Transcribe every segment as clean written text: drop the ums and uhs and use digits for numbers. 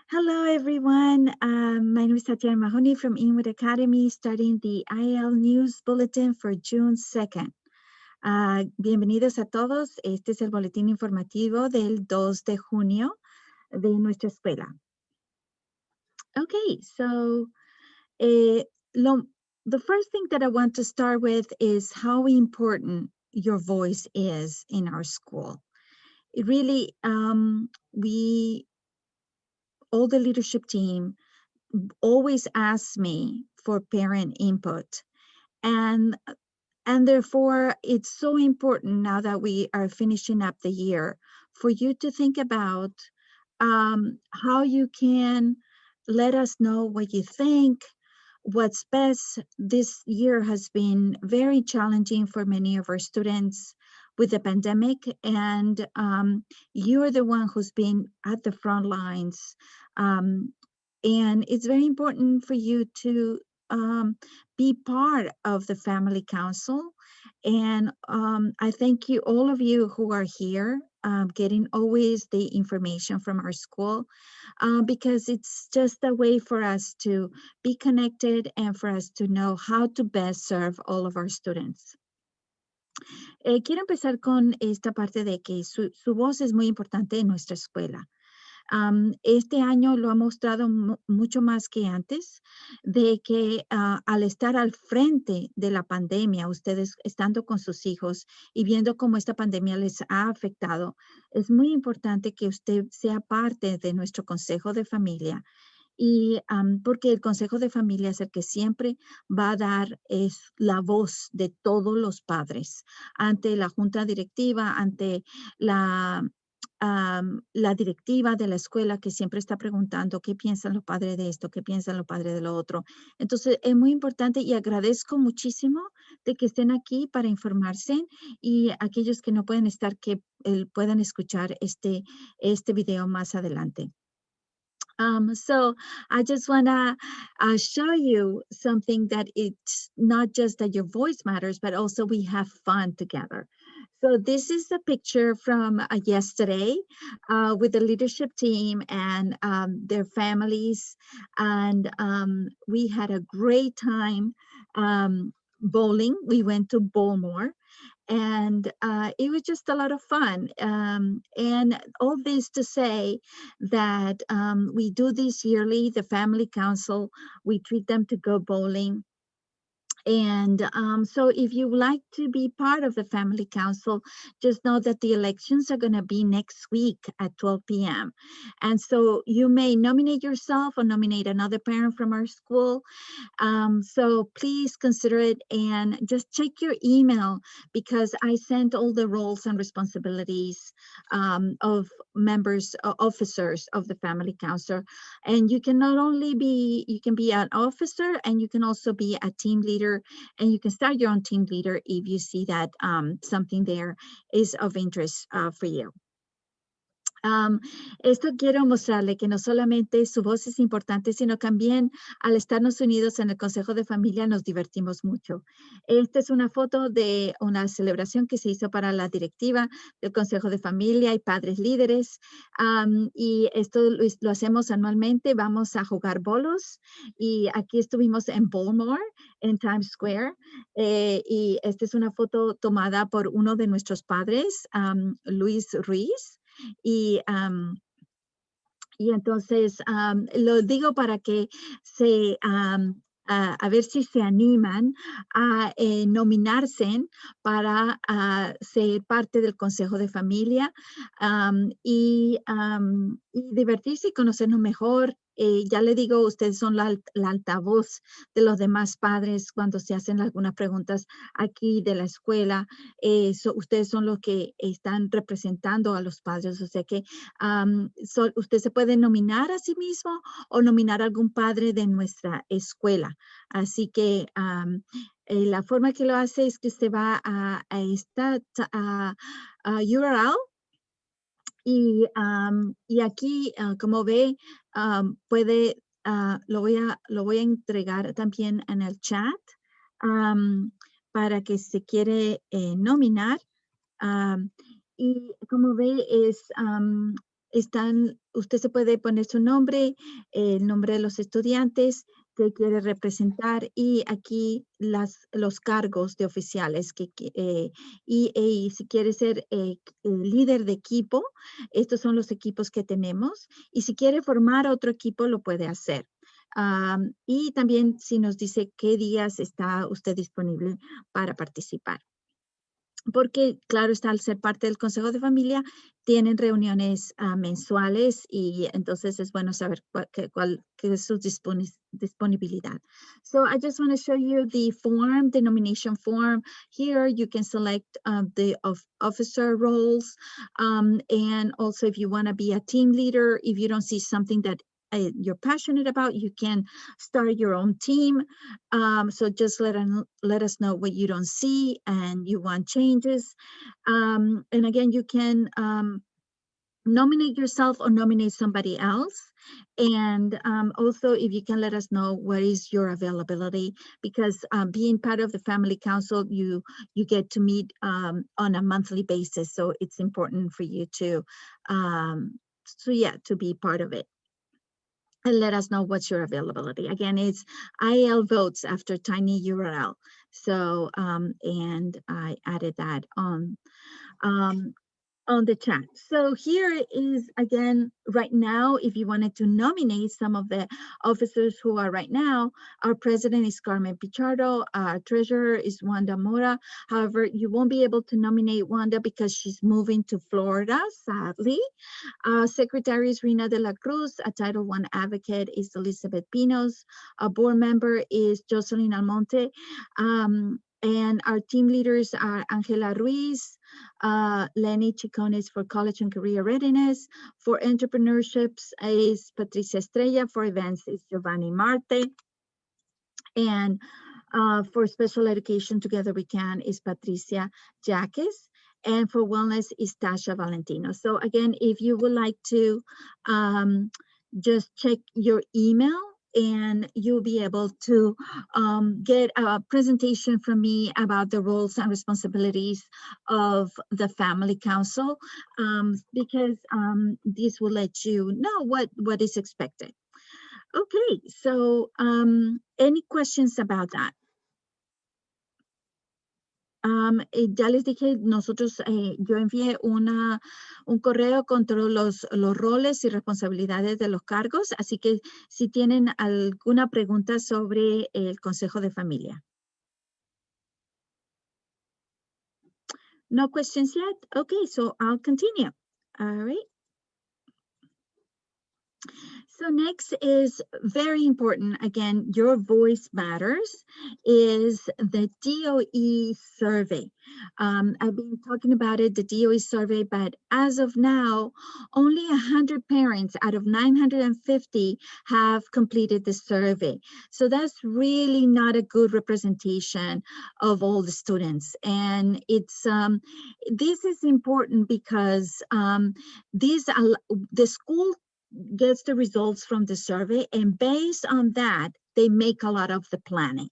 Hello, everyone. My name is Tatiana Mahoney from Inwood Academy, starting the IAL News Bulletin for June 2nd. Bienvenidos a todos. Este es el boletín informativo del 2 de junio de nuestra escuela. Okay, so the first thing that I want to start with is how important your voice is in our school. It really, all the leadership team always asks me for parent input. And therefore, it's so important now that we are finishing up the year for you to think about how you can let us know what you think, what's best. This year has been very challenging for many of our students with the pandemic, and you're the one who's been at the front lines. And it's very important for you to be part of the family council. And I thank you, all of you who are here, getting always the information from our school, because it's just a way for us to be connected and for us to know how to best serve all of our students. Quiero empezar con esta parte de que su voz es muy importante en nuestra escuela. Este año lo ha mostrado mucho más que antes, de que al estar al frente de la pandemia, ustedes estando con sus hijos y viendo cómo esta pandemia les ha afectado, es muy importante que usted sea parte de nuestro consejo de familia. Y porque el consejo de familia es el que siempre va a dar la voz de todos los padres ante la junta directiva, ante la directiva de la escuela, que siempre está preguntando qué piensan los padres de esto, qué piensan los padres de lo otro. Entonces, es muy importante y agradezco muchísimo de que estén aquí para informarse, y aquellos que no pueden estar, que puedan escuchar este video más adelante. So I just want to show you something that it's not just that your voice matters, but also we have fun together. So this is a picture from yesterday with the leadership team and their families. And we had a great time bowling. We went to Bowlmore. And it was just a lot of fun. And all this to say that we do this yearly, the family council, we treat them to go bowling. And so if you would like to be part of the family council, just know that the elections are going to be next week at 12 p.m. And so you may nominate yourself or nominate another parent from our school. So please consider it, and just check your email, because I sent all the roles and responsibilities of members, officers of the family council. And you can not only be, you can be an officer, and you can also be a team leader, and you can start your own team leader if you see that something there is of interest for you. Esto quiero mostrarle que no solamente su voz es importante, sino también al estarnos unidos en el Consejo de Familia nos divertimos mucho. Esta es una foto de una celebración que se hizo para la directiva del Consejo de Familia y padres líderes, y esto lo hacemos anualmente. Vamos a jugar bolos, y aquí estuvimos en Bowlmore, en Times Square, y esta es una foto tomada por uno de nuestros padres, Luis Ruiz. Y entonces lo digo para que se a ver si se animan a nominarse para ser parte del Consejo de Familia, y divertirse y conocernos mejor. Ya le digo, ustedes son la altavoz de los demás padres cuando se hacen algunas preguntas aquí de la escuela. Ustedes son los que están representando a los padres, o sea que usted se puede nominar a sí mismo o nominar a algún padre de nuestra escuela. Así que la forma que lo hace es que usted va a esta URL, y aquí, como ve, puede, lo voy a entregar también en el chat, para que se quiere nominar. Y como ve, usted se puede poner su nombre, el nombre de los estudiantes que quiere representar y aquí los cargos de oficiales y si quiere ser líder de equipo, estos son los equipos que tenemos y si quiere formar otro equipo lo puede hacer. Y también si nos dice qué días está usted disponible para participar. Porque, claro está, al ser parte del Consejo de Familia, tienen reuniones mensuales y entonces es bueno saber qué es su disponibilidad. So I just want to show you the form, the nomination form. Here you can select the officer roles. And also if you want to be a team leader, if you don't see something that you're passionate about, you can start your own team. So just let us know what you don't see and you want changes. And again, you can nominate yourself or nominate somebody else. And also, if you can let us know what is your availability, because being part of the Family Council, you get to meet on a monthly basis. So it's important for you to be part of it. And let us know what's your availability. Again, it's IAL votes after tiny URL. So, and I added that on the chat. So here is, again, right now, if you wanted to nominate some of the officers who are right now, our president is Carmen Pichardo, our treasurer is Wanda Mora. However, you won't be able to nominate Wanda because she's moving to Florida, sadly. Secretary is Rina de la Cruz. A Title I advocate is Elizabeth Pinos. A board member is Jocelyn Almonte. And our team leaders are Angela Ruiz, Lenny Chicones for college and career readiness. For entrepreneurships is Patricia Estrella. For events is Giovanni Marte. And for special education, Together We Can is Patricia Jaques. And for wellness is Tasha Valentino. So again, if you would like to just check your email, and you'll be able to get a presentation from me about the roles and responsibilities of the Family Council, because this will let you know what is expected. Okay, so any questions about that? Ya les dije, yo envié un correo con todos los roles y responsabilidades de los cargos, así que si tienen alguna pregunta sobre el Consejo de Familia. No questions yet? Okay, so I'll continue. All right. So next is very important. Again, your voice matters, is the DOE survey. I've been talking about it, the DOE survey, but as of now, only 100 parents out of 950 have completed the survey. So that's really not a good representation of all the students. And it's this is important because the school gets the results from the survey, and based on that, they make a lot of the planning.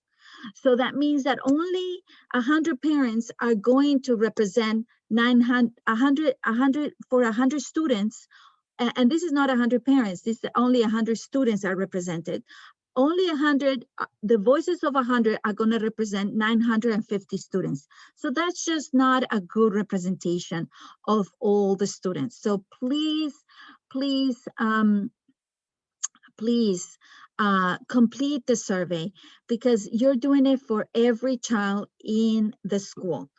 So that means that only 100 parents are going to represent 100 for 100 students. And this is not 100 parents, this is only 100 students are represented. Only 100, the voices of 100 are going to represent 950 students. So that's just not a good representation of all the students. So please complete the survey, because you're doing it for every child in the school.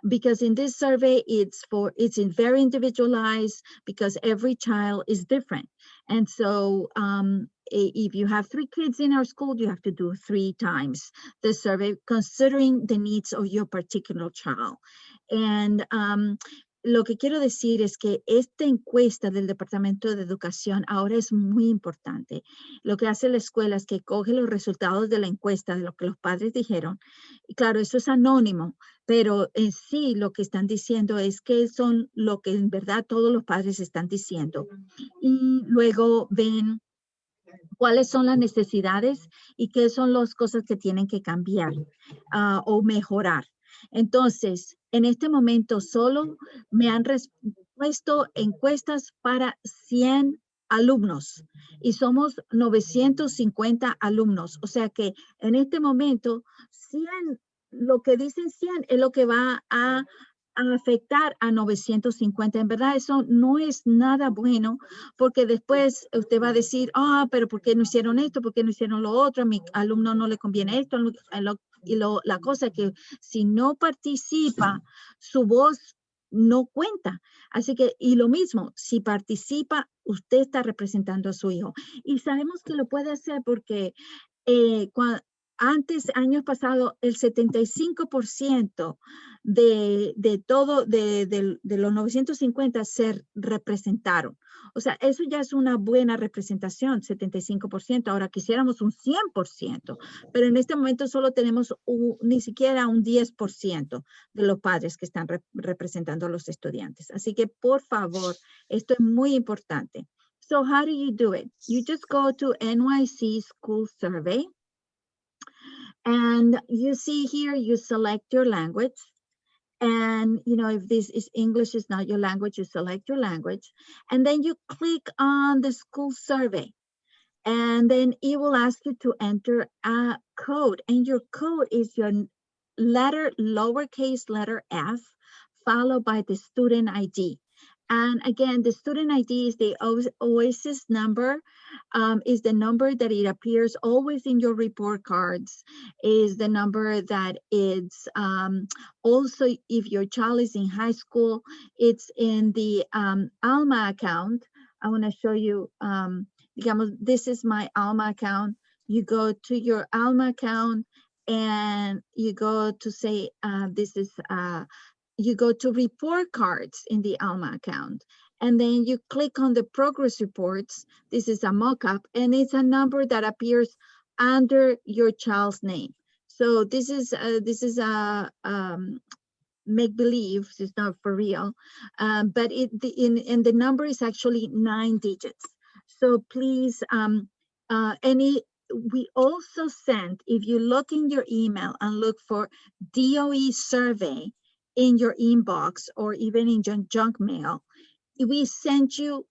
Because in this survey, it's very individualized, because every child is different. And so if you have 3 kids in our school, you have to do 3 times the survey, considering the needs of your particular child. And lo que quiero decir es que esta encuesta del Departamento de Educación ahora es muy importante. Lo que hace la escuela es que coge los resultados de la encuesta, de lo que los padres dijeron. Y claro, eso es anónimo, pero en sí lo que están diciendo es que son lo que en verdad todos los padres están diciendo. Y luego ven cuáles son las necesidades y qué son las cosas que tienen que cambiar o mejorar. Entonces, en este momento solo puesto encuestas para 100 alumnos y somos 950 alumnos. O sea que en este momento, 100, lo que dicen 100 es lo que va a afectar a 950. En verdad, eso no es nada bueno, porque después usted va a decir, pero ¿por qué no hicieron esto? ¿Por qué no hicieron lo otro? A mi alumno no le conviene esto. La cosa es que si no participa, su voz no cuenta. Así que, y lo mismo, si participa, usted está representando a su hijo. Y sabemos que lo puede hacer porque eh, cua- antes, años pasados, el 75% de los 950 se representaron. O sea, eso ya es una buena representación, 75%. Ahora quisiéramos un 100%, pero en este momento solo tenemos ni siquiera un 10% de los padres que están representando a los estudiantes. Así que, por favor, esto es muy importante. So how do you do it? You just go to NYC School Survey, and you see here, you select your language. And, if this is English is not your language, you select your language. And then you click on the school survey. And then it will ask you to enter a code. And your code is your lowercase letter F, followed by the student ID. And again, the student ID is the OASIS number, is the number that it appears always in your report cards, is the number that it's also, if your child is in high school, it's in the ALMA account. I want to show you, digamos, this is my ALMA account. You go to your ALMA account and you go to say, you go to report cards in the ALMA account, and then you click on the progress reports. This is a mock-up, and it's a number that appears under your child's name. So this is a make-believe. It's not for real, but the number is actually 9 digits. So please, we also sent, if you look in your email and look for DOE survey in your inbox or even in your junk mail, we sent you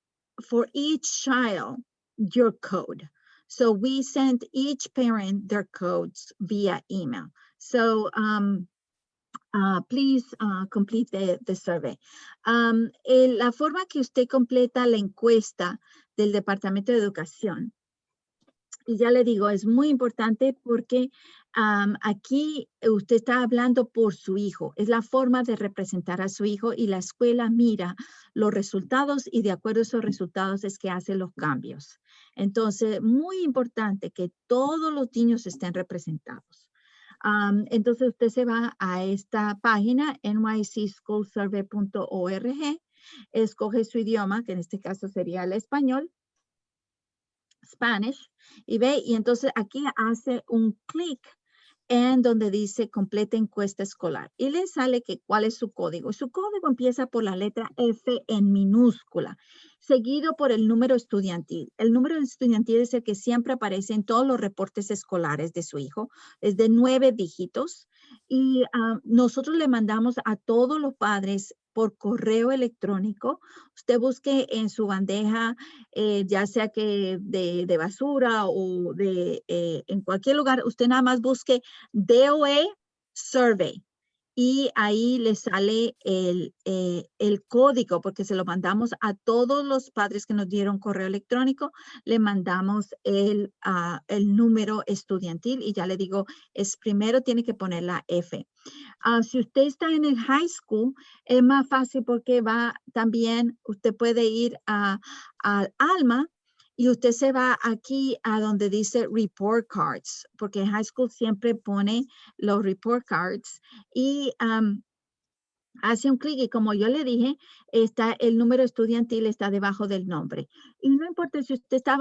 for each child your code. So we sent each parent their codes via email. So please complete the survey. La forma que usted completa la encuesta del Departamento de Educación, y ya le digo, es muy importante porque aquí usted está hablando por su hijo. Es la forma de representar a su hijo y la escuela mira los resultados y de acuerdo a esos resultados es que hace los cambios. Entonces, muy importante que todos los niños estén representados. Entonces, usted se va a esta página, nycschoolsurvey.org, escoge su idioma, que en este caso sería el español, Spanish, y ve, y entonces aquí hace un clic en donde dice completa encuesta escolar y le sale que cuál es su código. Su código empieza por la letra F en minúscula, seguido por el número estudiantil. El número estudiantil es el que siempre aparece en todos los reportes escolares de su hijo, es de 9 dígitos y nosotros le mandamos a todos los padres por correo electrónico. Usted busque en su bandeja, ya sea que de basura o en cualquier lugar, usted nada más busque DOE Survey y ahí le sale el código porque se lo mandamos a todos los padres que nos dieron correo electrónico, le mandamos el número estudiantil y ya le digo, primero tiene que poner la F. Si usted está en el high school, es más fácil porque usted puede ir al ALMA y usted se va aquí a donde dice report cards, porque en high school siempre pone los report cards y hace un clic y como yo le dije, el número estudiantil está debajo del nombre. Y no importa si usted está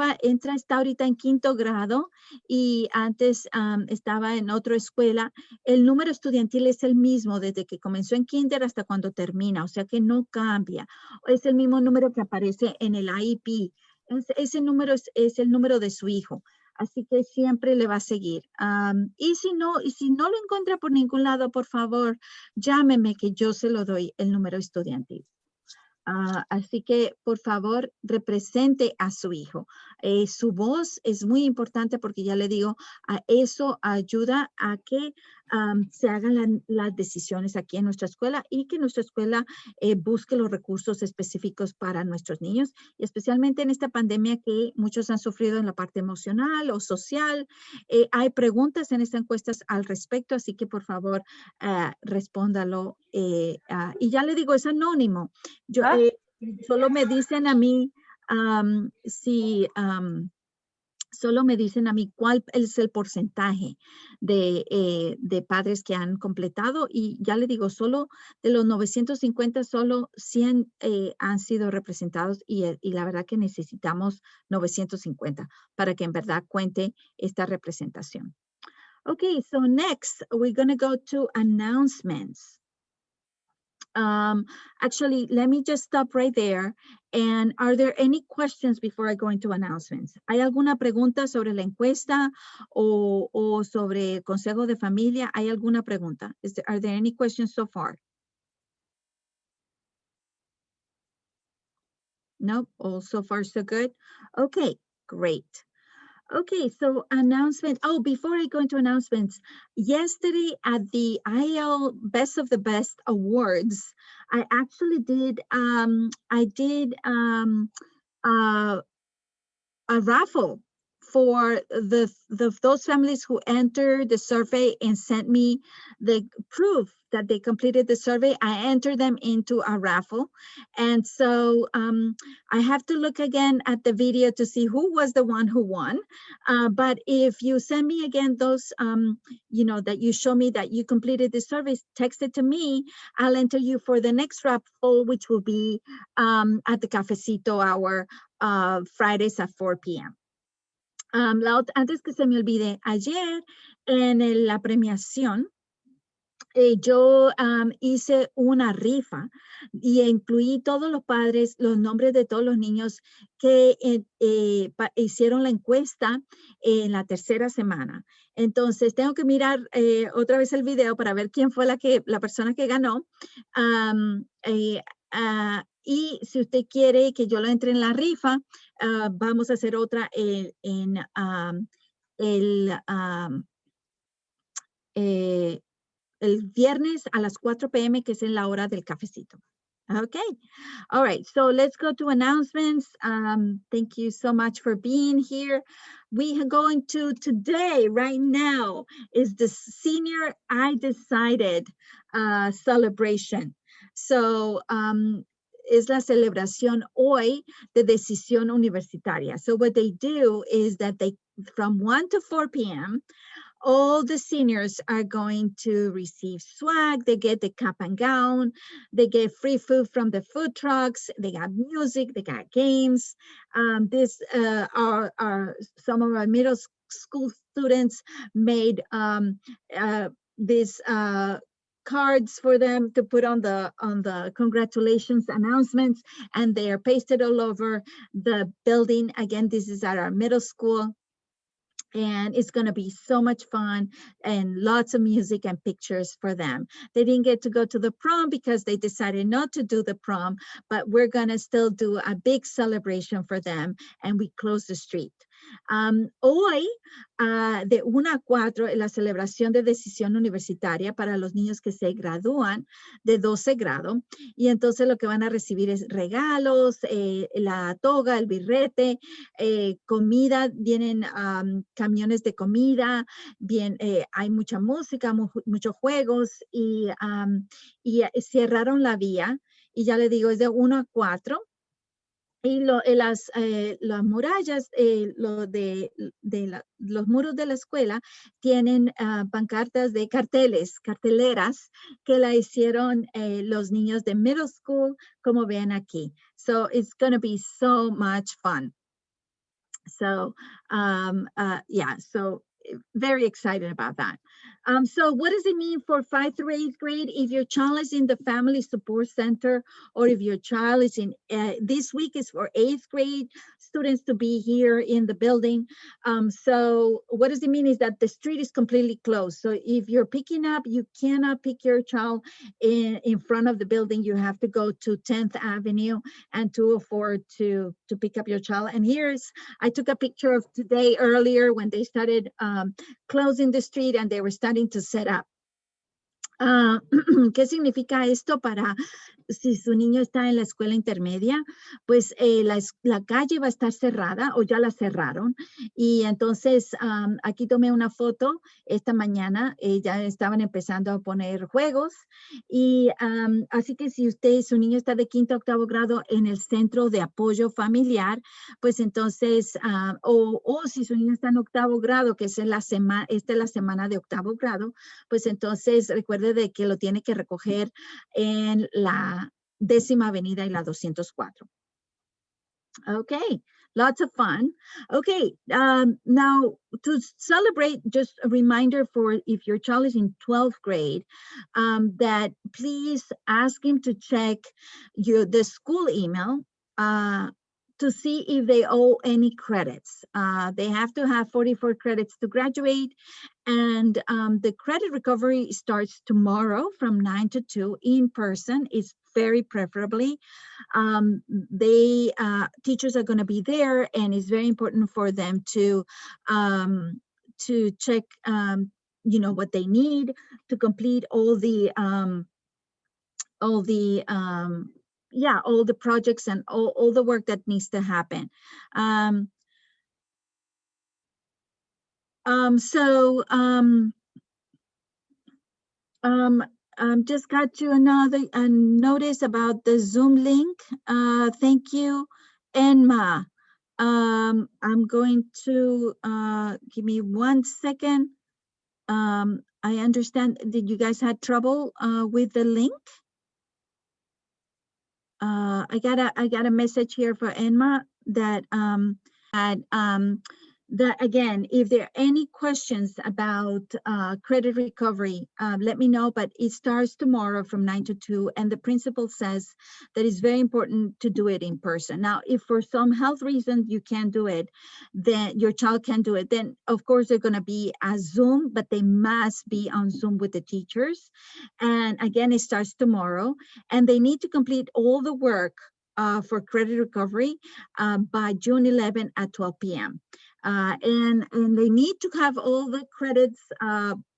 ahorita en 5º grado y antes estaba en otra escuela, el número estudiantil es el mismo desde que comenzó en kinder hasta cuando termina, o sea que no cambia. Es el mismo número que aparece en el IEP. Ese número es el número de su hijo. Así que siempre le va a seguir. Y si no lo encuentra por ningún lado, por favor, llámeme que yo se lo doy el número estudiantil. Así que, por favor, represente a su hijo. Su voz es muy importante porque ya le digo, eso ayuda a que se hagan las decisiones aquí en nuestra escuela y que nuestra escuela busque los recursos específicos para nuestros niños, y especialmente en esta pandemia que muchos han sufrido en la parte emocional o social. Hay preguntas en estas encuestas al respecto, así que por favor, respóndalo. Y ya le digo, es anónimo. Yo, ¿Ah? solo me dicen a mí si solo me dicen a mí cuál es el porcentaje de padres que han completado, y ya le digo, solo de los 950, solo 100 han sido representados, y la verdad que necesitamos 950 para que en verdad cuente esta representación. Okay, so next we're going to go to announcements. Actually, let me just stop right there. And are there any questions before I go into announcements? ¿Hay alguna pregunta sobre la encuesta o sobre el consejo de familia? ¿Hay alguna pregunta? Are there any questions so far? No, all so far so good. Okay, great. Okay, so announcement. Oh, before I go into announcements, yesterday at the IAL Best of the Best Awards, I actually did uh, a raffle for those families who entered the survey and sent me the proof that they completed the survey. I entered them into a raffle. And so I have to look again at the video to see who was the one who won. But if you send me again those, that you show me that you completed the survey, text it to me. I'll enter you for the next raffle, which will be at the cafecito hour, Fridays at 4 p.m. Antes que se me olvide, ayer en la premiación, yo hice una rifa y incluí todos los padres, los nombres de todos los niños que hicieron la encuesta en la tercera semana. Entonces, tengo que mirar otra vez el video para ver quién fue la persona que ganó. Y si usted quiere que yo lo entre en la rifa, vamos a hacer otra el viernes a las 4 p.m., que es en la hora del cafecito. Okay. All right. So let's go to announcements. Thank you so much for being here. We are going to today, right now, is the Senior I Decided celebration. So es la celebración hoy de decisión universitaria. So what they do is that from 1 to 4 p.m., all the seniors are going to receive swag. They get the cap and gown. They get free food from the food trucks. They got music. They got games. These are some of our middle school students made these cards for them to put on the congratulations announcements, and they are pasted all over the building. Again, this is at our middle school. And it's going to be so much fun and lots of music and pictures for them. They didn't get to go to the prom because they decided not to do the prom, but we're going to still do a big celebration for them, and we close the street. Hoy, de 1 a 4, la celebración de decisión universitaria para los niños que se gradúan de 12 grado. Y entonces lo que van a recibir es regalos, la toga, el birrete, comida, vienen camiones de comida, hay mucha música, muchos juegos, y cerraron la vía. Y ya le digo, es de 1 a 4. Y las murallas, los muros de la escuela tienen pancartas de carteleras que la hicieron los niños de middle school, como ven aquí. So it's going to be so much fun. So yeah, so very excited about that. So what does it mean for 5th through 8th grade? If your child is in the Family Support Center, or if your child is in, this week is for 8th grade students to be here in the building. So what does it mean is that the street is completely closed. So if you're picking up, you cannot pick your child in front of the building. You have to go to 10th Avenue and 204 to pick up your child. And I took a picture of today earlier when they started closing the street and they were starting to set up. ¿Qué significa esto para si su niño está en la escuela intermedia? Pues la calle va a estar cerrada o ya la cerraron. Y entonces aquí tomé una foto esta mañana. Ya estaban empezando a poner juegos. Y así que si su niño está de 5º a 8º grado en el centro de apoyo familiar, pues entonces, o si su niño está en 8º grado, que es esta es la semana de 8º grado, pues entonces recuerde de que lo tiene que recoger en la 10ª Avenida y la 204. Okay, lots of fun. Okay, now to celebrate, just a reminder for if your child is in 12th grade, that please ask him to check the school email to see if they owe any credits. They have to have 44 credits to graduate, and the credit recovery starts tomorrow from 9 to 2 in person. It's very preferably. Teachers are going to be there, and it's very important for them to check, what they need to complete all the projects and all the work that needs to happen. Just got you a notice about the Zoom link. Thank you, Enma. I'm going to give me 1 second. I understand. Did you guys had trouble with the link? I got a message here for Enma that that again, if there are any questions about credit recovery, let me know, but it starts tomorrow from 9 to 2, and the principal says that it's very important to do it in person. Now, if for some health reason you can't do it, then your child can't do it, then of course they're going to be a Zoom, but they must be on Zoom with the teachers. And again, it starts tomorrow, and they need to complete all the work for credit recovery by June 11 at 12 p.m. And they need to have all the credits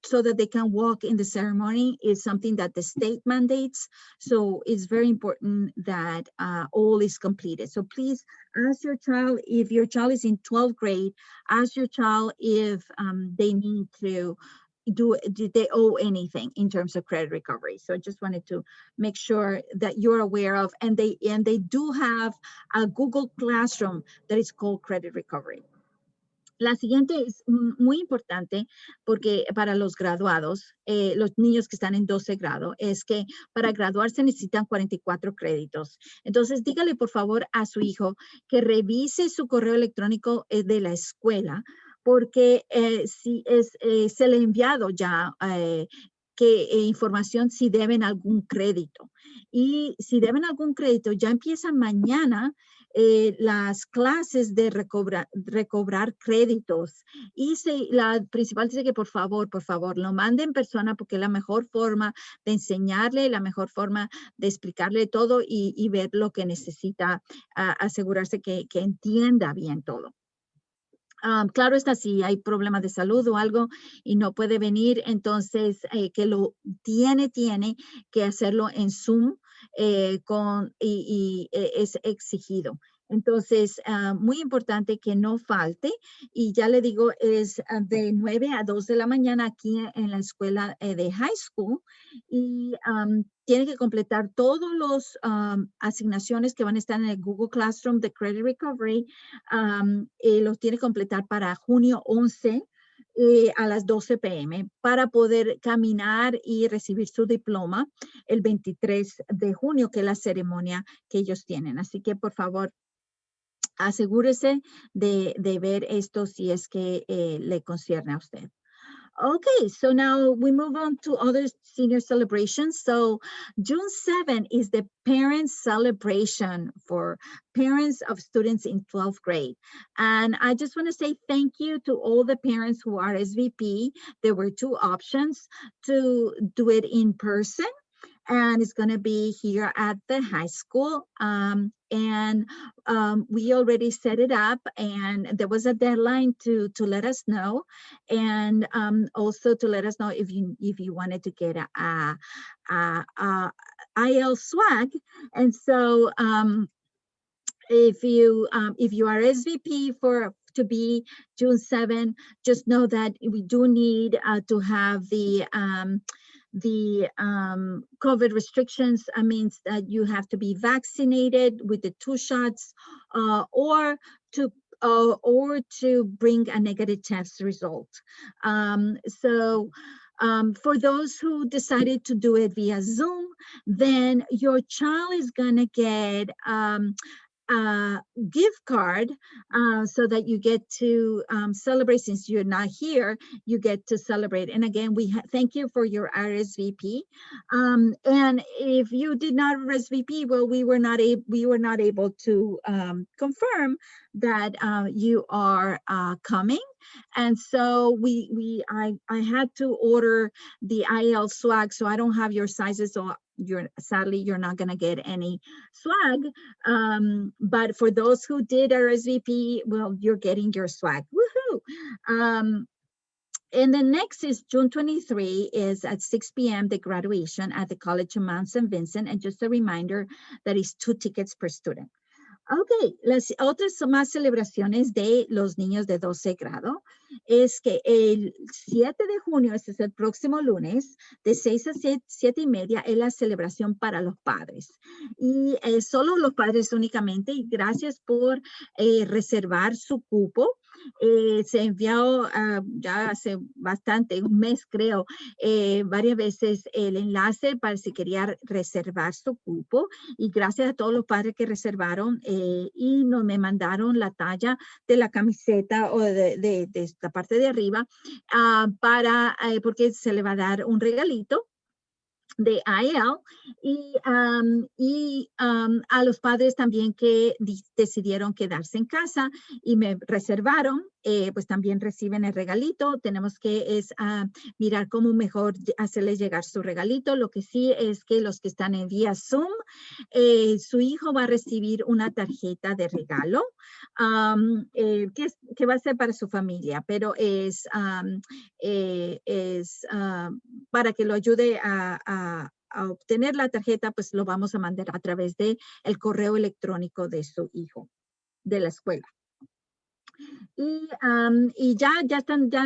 so that they can walk in the ceremony. Is something that the state mandates. So it's very important that all is completed. So please ask your child, if your child is in 12th grade, ask your child if they need to did they owe anything in terms of credit recovery. So I just wanted to make sure that you're aware of, and they do have a Google Classroom that is called Credit Recovery. La siguiente es muy importante porque para los graduados, los niños que están en 12 grado, es que para graduarse necesitan 44 créditos. Entonces, dígale por favor a su hijo que revise su correo electrónico de la escuela, porque se le ha enviado ya información si deben algún crédito. Y si deben algún crédito, ya empiezan mañana las clases de recobrar créditos. Y la principal dice que por favor, lo mande en persona, porque es la mejor forma de enseñarle, la mejor forma de explicarle todo y ver lo que necesita, asegurarse que entienda bien todo. Claro está, si hay problemas de salud o algo y no puede venir, entonces que lo tiene que hacerlo en Zoom y es exigido. Entonces, muy importante que no falte, y ya le digo, es de 9 a 2 de la mañana aquí en la escuela de high school, y tiene que completar todas las asignaciones que van a estar en el Google Classroom de Credit Recovery, los tiene que completar para junio 11 a las 12 p.m. para poder caminar y recibir su diploma el 23 de junio, que es la ceremonia que ellos tienen. Así que, por favor, asegúrese de ver esto si es que le concierne a usted. Okay, so now we move on to other senior celebrations. So June 7 is the parent celebration for parents of students in 12th grade. And I just want to say thank you to all the parents who are SVP. There were two options to do it in person, and it's going to be here at the high school. We already set it up, and there was a deadline to let us know, and also to let us know if you wanted to get a IAL swag. And so if you are SVP for to be June 7, just know that we do need to have the COVID restrictions. Means that you have to be vaccinated with the 2 shots, or to bring a negative test result. For those who decided to do it via Zoom, then your child is gonna get a gift card, so that you get to celebrate. Since you're not here, you get to celebrate. And again, we thank you for your RSVP. And if you did not RSVP, well, we were not able to confirm that you are coming. And so I had to order the IL swag, so I don't have your sizes, so sadly you're not going to get any swag. But for those who did RSVP, well, you're getting your swag. Woohoo! And then next is June 23 is at 6 p.m. the graduation at the College of Mount St. Vincent. And just a reminder that is 2 tickets per student. Ok, las otras más celebraciones de los niños de 12 grado es que el 7 de junio, este es el próximo lunes, de 6 a 7 y media, es la celebración para los padres. Y solo los padres únicamente, y gracias por reservar su cupo. Se envió ya hace bastante, un mes creo, varias veces el enlace para si quería reservar su cupo. Y gracias a todos los padres que reservaron y me mandaron la talla de la camiseta o de esta parte de arriba, porque se le va a dar un regalito de IAL, y a los padres también que decidieron quedarse en casa y me reservaron, pues también reciben el regalito. Tenemos que mirar cómo mejor hacerles llegar su regalito. Lo que sí es que los que están en vía Zoom, su hijo va a recibir una tarjeta de regalo, que va a ser para su familia, pero es para que lo ayude a obtener la tarjeta. Pues lo vamos a mandar a través de el correo electrónico de su hijo, de la escuela. Y ya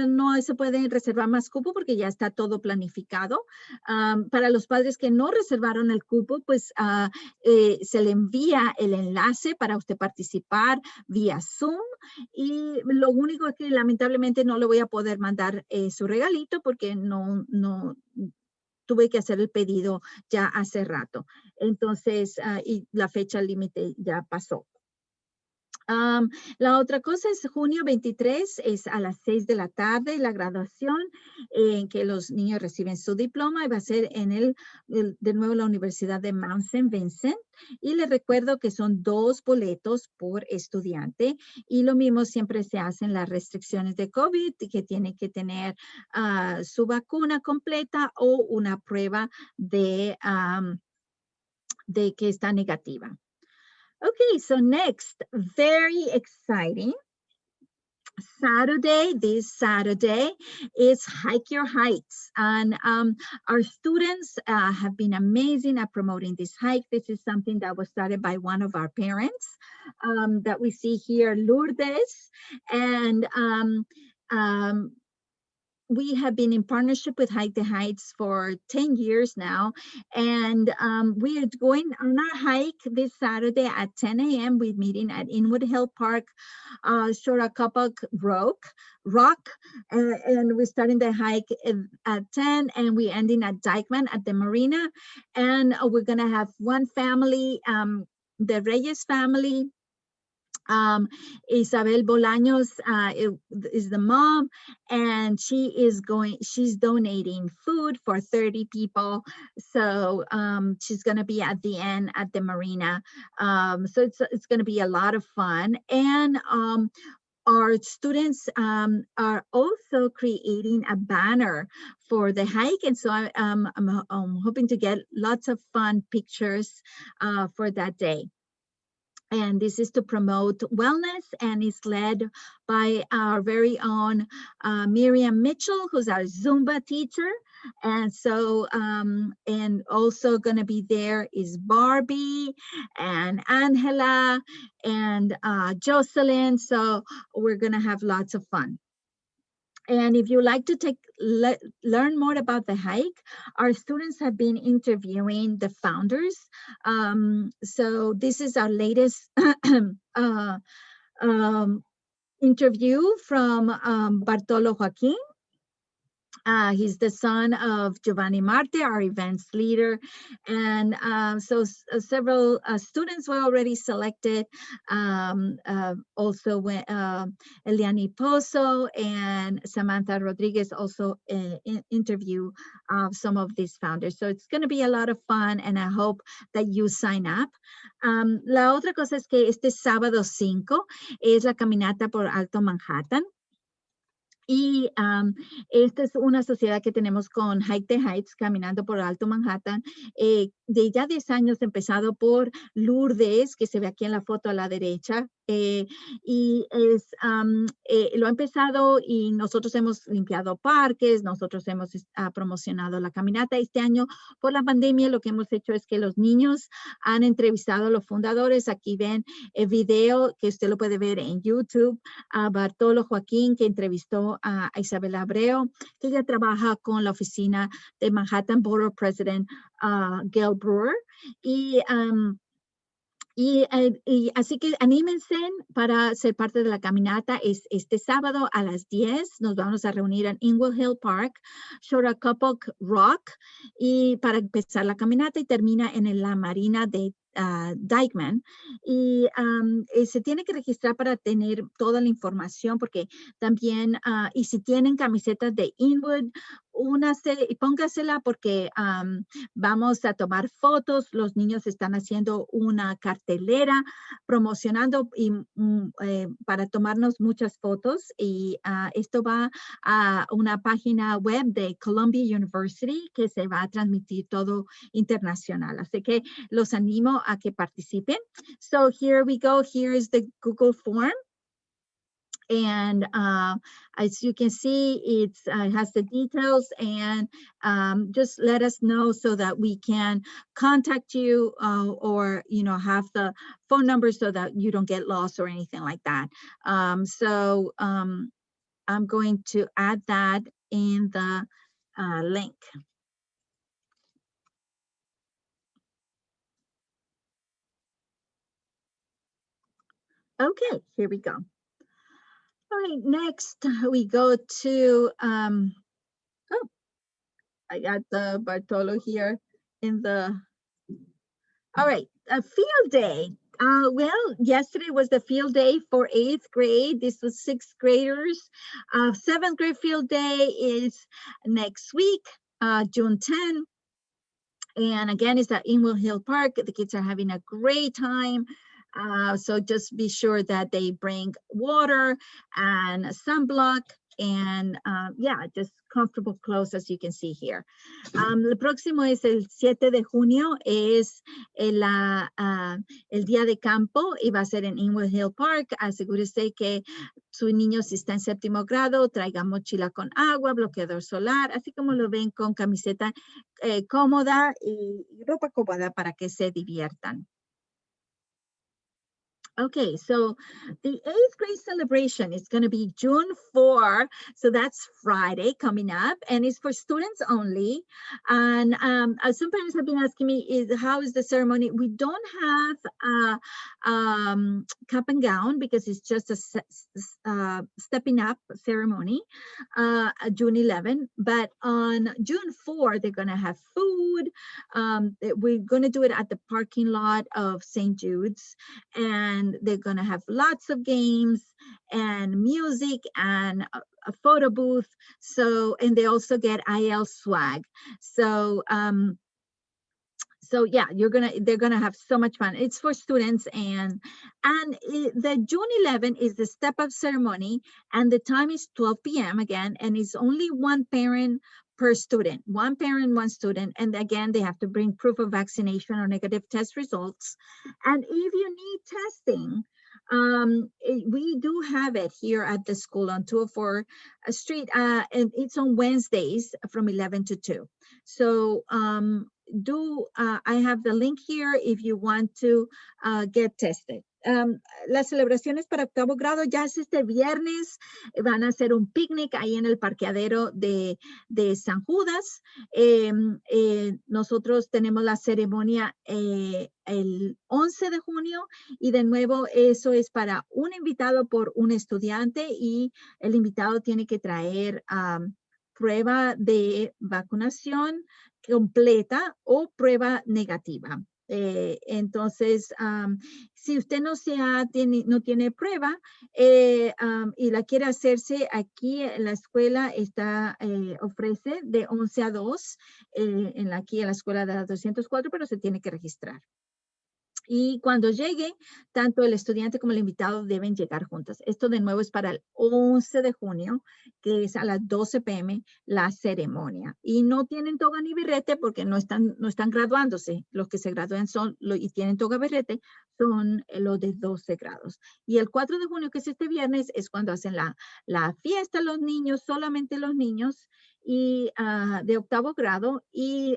no se puede reservar más cupo porque ya está todo planificado. Para los padres que no reservaron el cupo, pues se le envía el enlace para usted participar vía Zoom. Y lo único es que lamentablemente no le voy a poder mandar su regalito porque no tuve que hacer el pedido ya hace rato. Entonces, y la fecha límite ya pasó. La otra cosa es junio 23, es a las 6 de la tarde, la graduación en que los niños reciben su diploma, y va a ser de nuevo la Universidad de Mount St. Vincent. Y les recuerdo que son 2 boletos por estudiante, y lo mismo siempre se hacen las restricciones de COVID, que tiene que tener su vacuna completa o una prueba de que está negativa. Okay, so next, very exciting. This Saturday is Hike Your Heights. And our students have been amazing at promoting this hike. This is something that was started by one of our parents that we see here, Lourdes. And we have been in partnership with Hike the Heights for 10 years now. And we are going on our hike this Saturday at 10 a.m. We're meeting at Inwood Hill Park, Shorakapuk Rock. And we're starting the hike at 10, and we're ending at Dykeman at the marina. And we're going to have one family, the Reyes family, Isabel Bolaños is the mom, and she's donating food for 30 people. So she's going to be at the end at the marina. So it's going to be a lot of fun. And our students are also creating a banner for the hike. And so I'm hoping to get lots of fun pictures for that day. And this is to promote wellness, and is led by our very own Miriam Mitchell, who's our Zumba teacher. And so, and also going to be there is Barbie and Angela and Jocelyn. So we're going to have lots of fun. And if you like to learn more about the hike, our students have been interviewing the founders. So this is our latest interview from Bartolo Joaquin. He's the son of Giovanni Marte, our events leader. And so several students were already selected. Also, Eliani Pozo and Samantha Rodriguez also interview some of these founders. So it's going to be a lot of fun, and I hope that you sign up. La otra cosa es que este sábado 5 es la caminata por Alto Manhattan. Y esta es una sociedad que tenemos con Hike the Heights, caminando por Alto Manhattan, de ya 10 años, empezado por Lourdes, que se ve aquí en la foto a la derecha, y lo ha empezado, y nosotros hemos limpiado parques, nosotros hemos promocionado la caminata. Este año, por la pandemia, lo que hemos hecho es que los niños han entrevistado a los fundadores. Aquí ven el video que usted lo puede ver en YouTube, a Bartolo Joaquín, que entrevistó a Isabel Abreu, que ella trabaja con la oficina de Manhattan Borough President Gail Brewer. Y así que anímense para ser parte de la caminata. Es este sábado a las 10. Nos vamos a reunir en Inwood Hill Park, Shoracopoc Rock, y para empezar la caminata, y termina en la marina de Dykeman. Y se tiene que registrar para tener toda la información, porque también, y si tienen camisetas de Inwood, únase y póngasela, porque vamos a tomar fotos. Los niños están haciendo una cartelera promocionando y para tomarnos muchas fotos, y esto va a una página web de Columbia University, que se va a transmitir todo internacional. Así que los animo a que participen. So here we go. Here is the Google form. And as you can see, it has the details, and just let us know so that we can contact you, or, you know, have the phone number so that you don't get lost or anything like that. So I'm going to add that in the link. Okay, here we go. All right, next we go to, oh, I got the Bartolo here in the, all right, a field day. Well, yesterday was the field day for 8th grade. This was 6th graders. 7th grade field day is next week, June 10. And again, it's at Inwood Hill Park. The kids are having a great time. So just be sure that they bring water and a sunblock, and yeah, just comfortable clothes, as you can see here. El próximo es el 7 de junio, es el día de campo, y va a ser en Inwood Hill Park. Asegúrese que su niño, si está en 7º grado, traiga mochila con agua, bloqueador solar, así como lo ven, con camiseta cómoda y ropa cómoda para que se diviertan. Okay, so the 8th grade celebration is going to be June 4. So that's Friday coming up, and it's for students only. And some parents have been asking me, how is the ceremony? We don't have a cap and gown, because it's just a stepping up ceremony, June 11. But on June 4, they're going to have food. We're going to do it at the parking lot of St. Jude's. And and they're going to have lots of games and music and a photo booth. So, and they also get IAL swag. So, so yeah, they're gonna have so much fun. It's for students, and the June 11 is the step up ceremony, and the time is 12 p.m. again, and it's only one parent per student, one parent, one student, and again they have to bring proof of vaccination or negative test results. And if you need testing, we do have it here at the school on 204 Street, and it's on Wednesdays from 11 to 2. So I have the link here if you want to get tested. Las celebraciones para octavo grado ya es este viernes. Van a hacer un picnic ahí en el parqueadero de San Judas. Nosotros tenemos la ceremonia el 11 de junio y de nuevo eso es para un invitado por un estudiante y el invitado tiene que traer prueba de vacunación completa o prueba negativa. Entonces, si usted no tiene prueba y la quiere hacerse aquí en la escuela, ofrece de 11 a 2 aquí en la escuela de la 204, pero se tiene que registrar. Y cuando llegue, tanto el estudiante como el invitado deben llegar juntas. Esto de nuevo es para el 11 de junio, que es a las 12 p.m. la ceremonia. Y no tienen toga ni birrete porque no están graduándose. Los que se gradúan y tienen toga birrete son los de 12 grados. Y el 4 de junio, que es este viernes, es cuando hacen la fiesta los niños, solamente los niños, y de octavo grado, y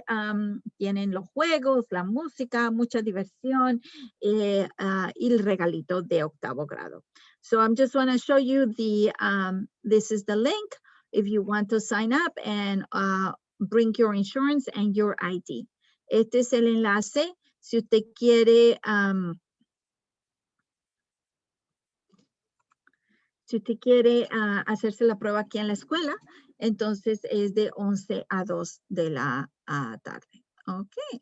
tienen los juegos, la música, mucha diversión y el regalito de octavo grado. So I'm just want to show you this is the link if you want to sign up and bring your insurance and your ID. Este es el enlace si usted quiere hacerse la prueba aquí en la escuela. Entonces es de 11 a 2 de la tarde. Okay.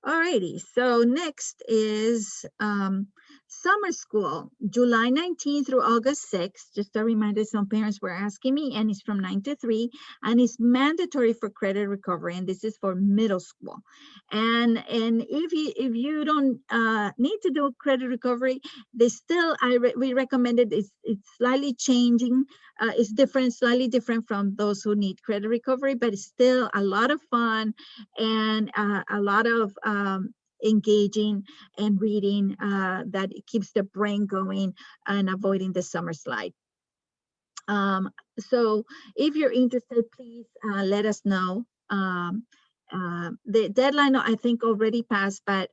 Alrighty. So next is summer school, July 19 through August 6. Just a reminder, some parents were asking me, and it's from 9 to 3, and it's mandatory for credit recovery, and this is for middle school. And if you don't need to do credit recovery, we recommend it. It's slightly changing. It's different, slightly different from those who need credit recovery, but it's still a lot of fun and a lot of engaging and reading that it keeps the brain going and avoiding the summer slide. So if you're interested, please let us know. The deadline, I think, already passed, but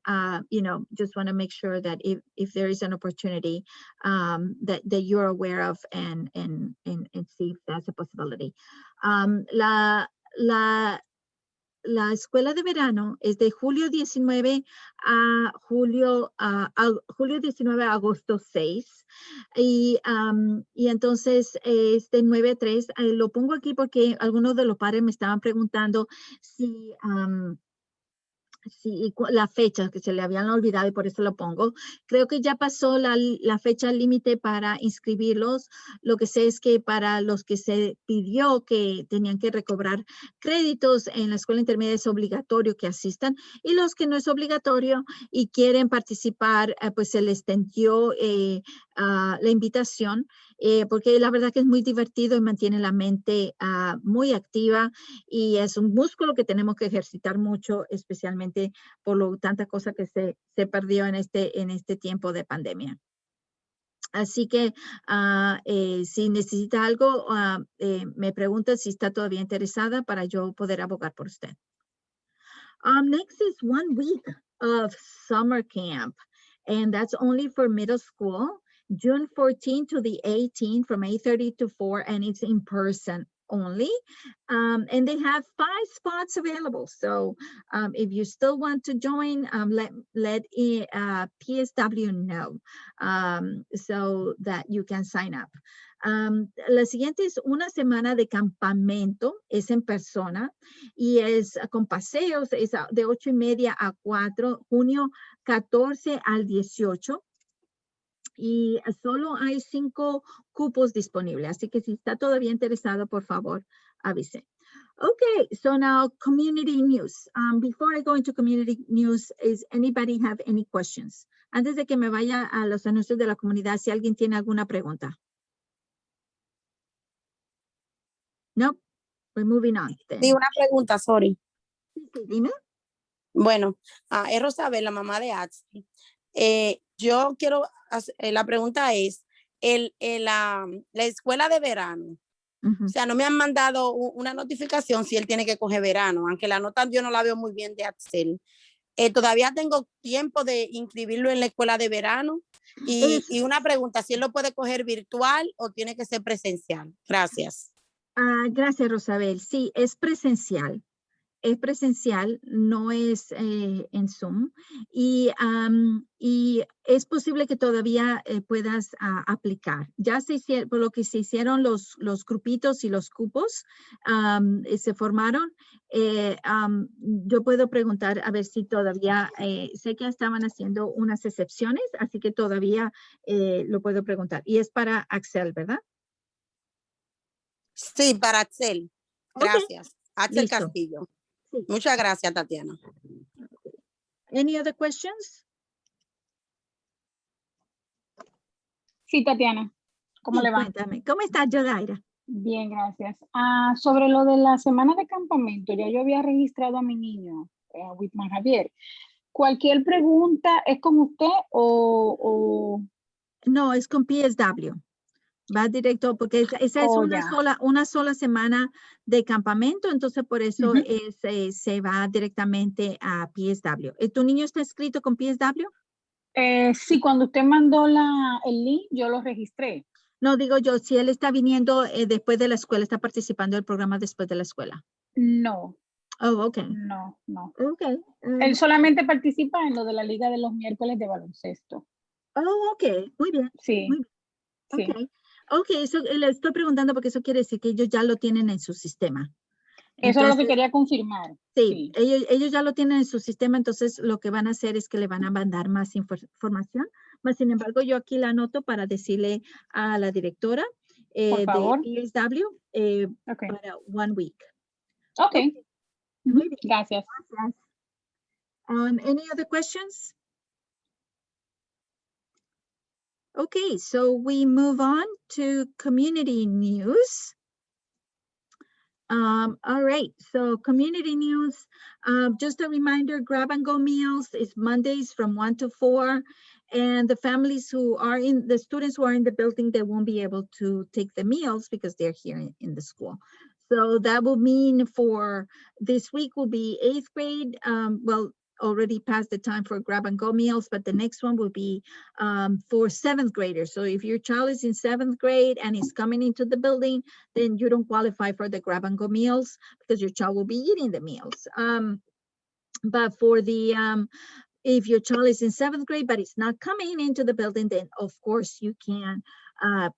just want to make sure that if there is an opportunity that you're aware of and see if that's a possibility. La escuela de verano es de julio 19 a julio 19 a agosto 6. Y entonces es de 9 a 3. Lo pongo aquí porque algunos de los padres me estaban preguntando si la fecha, que se le habían olvidado y por eso lo pongo. Creo que ya pasó la fecha límite para inscribirlos. Lo que sé es que para los que se pidió que tenían que recobrar créditos en la escuela intermedia es obligatorio que asistan, y los que no es obligatorio y quieren participar, pues se les extendió la invitación, porque la verdad que es muy divertido y mantiene la mente muy activa, y es un músculo que tenemos que ejercitar mucho, especialmente por tanta cosa que se perdió en este tiempo de pandemia. Así que si necesita algo, me pregunta si está todavía interesada para yo poder abogar por usted. Next is 1 week of summer camp, and that's only for middle school, June 14 to the 18th from 8:30 to 4, and it's in person only, and they have 5 spots available. So if you still want to join, let PSW know so that you can sign up. La siguiente es una semana de campamento, es en persona y es con paseos, es de 8:30 a 4, junio 14 al 18. y solo hay 5 cupos disponibles. Así que si está todavía interesado, por favor, avise. Okay, so now community news. Before I go into community news, is anybody have any questions? Antes de que me vaya a los anuncios de la comunidad, si alguien tiene alguna pregunta. No, we're moving on then. Sí, una pregunta, sorry. Sí, dime. Bueno, es Rosabel, la mamá de Axel. Yo quiero, la pregunta es, la escuela de verano, o sea, no me han mandado una notificación si él tiene que coger verano, aunque la nota yo no la veo muy bien de Axel. Todavía tengo tiempo de inscribirlo en la escuela de verano. Y una pregunta, si él lo puede coger virtual o tiene que ser presencial. Gracias. Gracias, Rosabel. Sí, es presencial. Es presencial, no es en Zoom. Y es posible que todavía puedas aplicar. Ya se hicieron, por lo que se hicieron los grupitos y los cupos, se formaron. Yo puedo preguntar a ver si todavía, sé que estaban haciendo unas excepciones, así que todavía lo puedo preguntar. Y es para Axel, ¿verdad? Sí, para Axel. Gracias. Okay. Axel Listo. Castillo. Sí. Muchas gracias, Tatiana. Any other questions? Sí, Tatiana. ¿Cómo le va? Cuéntame. ¿Cómo estás, Yodaira? Bien, gracias. Sobre lo de la semana de campamento, ya yo había registrado a mi niño, Whitman Javier. ¿Cualquier pregunta es con usted o...? No, es con PSW. Va directo, porque esa es una sola semana de campamento, entonces por eso se va directamente a PSW. ¿Tu niño está inscrito con PSW? Sí, cuando usted mandó el link, yo lo registré. No, digo yo, si él está viniendo después de la escuela, está participando del programa después de la escuela. No. Oh, ok. No. Okay. Él solamente participa en lo de la Liga de los Miércoles de Baloncesto. Oh, ok. Muy bien. Sí. Muy bien. Sí. Ok, eso le estoy preguntando porque eso quiere decir que ellos ya lo tienen en su sistema. Eso es lo que quería confirmar. Sí. Ellos ya lo tienen en su sistema, entonces lo que van a hacer es que le van a mandar más información. Mas, sin embargo, yo aquí la anoto para decirle a la directora Por favor. de PSW para 1 week. Ok. Muy bien. Gracias. Any other questions? Okay, so we move on to community news. All right, so community news, just a reminder, grab and go meals is Mondays from 1 to 4. And the families who are the students who are in the building, they won't be able to take the meals because they're here in the school. So that will mean for this week will be 8th grade. Well, already past the time for grab and go meals, but the next one will be for 7th graders. So if your child is in 7th grade and is coming into the building, then you don't qualify for the grab and go meals because your child will be eating the meals. But for the, if your child is in 7th grade, but it's not coming into the building, then of course you can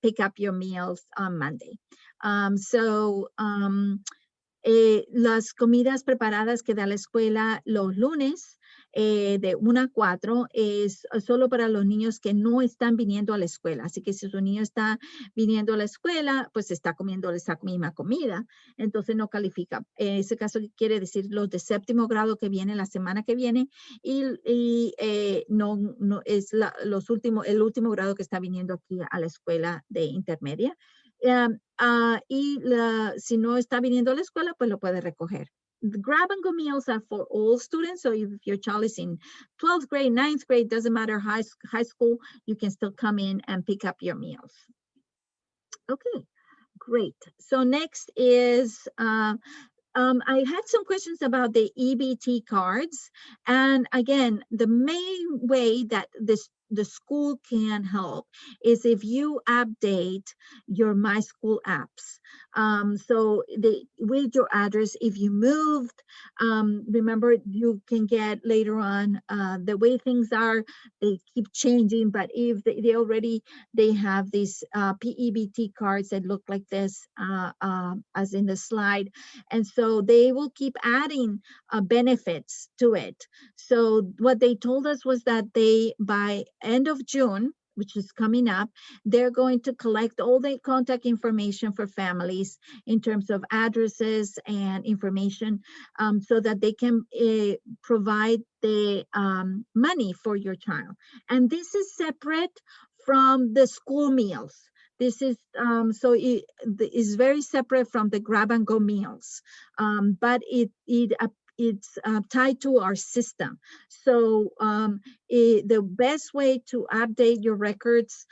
pick up your meals on Monday. Las comidas preparadas que da la escuela los lunes de 1 a 4 es solo para los niños que no están viniendo a la escuela. Así que si su niño está viniendo a la escuela, pues está comiendo esa misma comida. Entonces no califica. En ese caso quiere decir los de 7º grado que vienen la semana que viene y no es el último grado que está viniendo aquí a la escuela de intermedia. Si no está viniendo a la escuela, pues lo puede recoger. The grab and go meals are for all students. So if your child is in 12th grade, 9th grade, doesn't matter, high school, you can still come in and pick up your meals. Okay, great. So next is, I had some questions about the EBT cards. And again, the main way that the school can help is if you update your My School apps. So with your address, if you moved, remember you can get later on, the way things are, they keep changing, but if they have these PEBT cards that look like this, as in the slide. And so they will keep adding benefits to it. So what they told us was that by end of June, which is coming up, they're going to collect all the contact information for families in terms of addresses and information, so that they can provide the money for your child. And this is separate from the school meals. This is, so it is very separate from the grab and go meals, but it's tied to our system. So the best way to update your records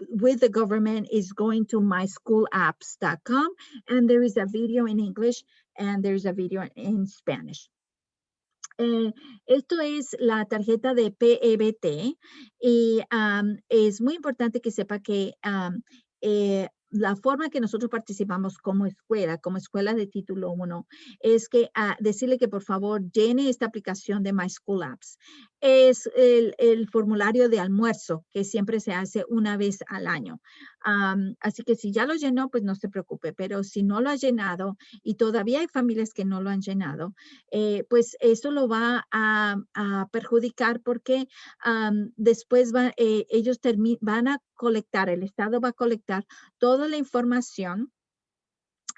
with the government is going to myschoolapps.com, and there is a video in English and there's a video in Spanish. Esto es la tarjeta de PEBT y es muy importante que sepa que la forma que nosotros participamos como escuela de título 1, es que decirle que por favor llene esta aplicación de My School Apps. Es el formulario de almuerzo que siempre se hace una vez al año. Así que si ya lo llenó, pues no se preocupe, pero si no lo ha llenado y todavía hay familias que no lo han llenado, pues eso lo va a perjudicar porque después ellos van a colectar, el Estado va a colectar toda la información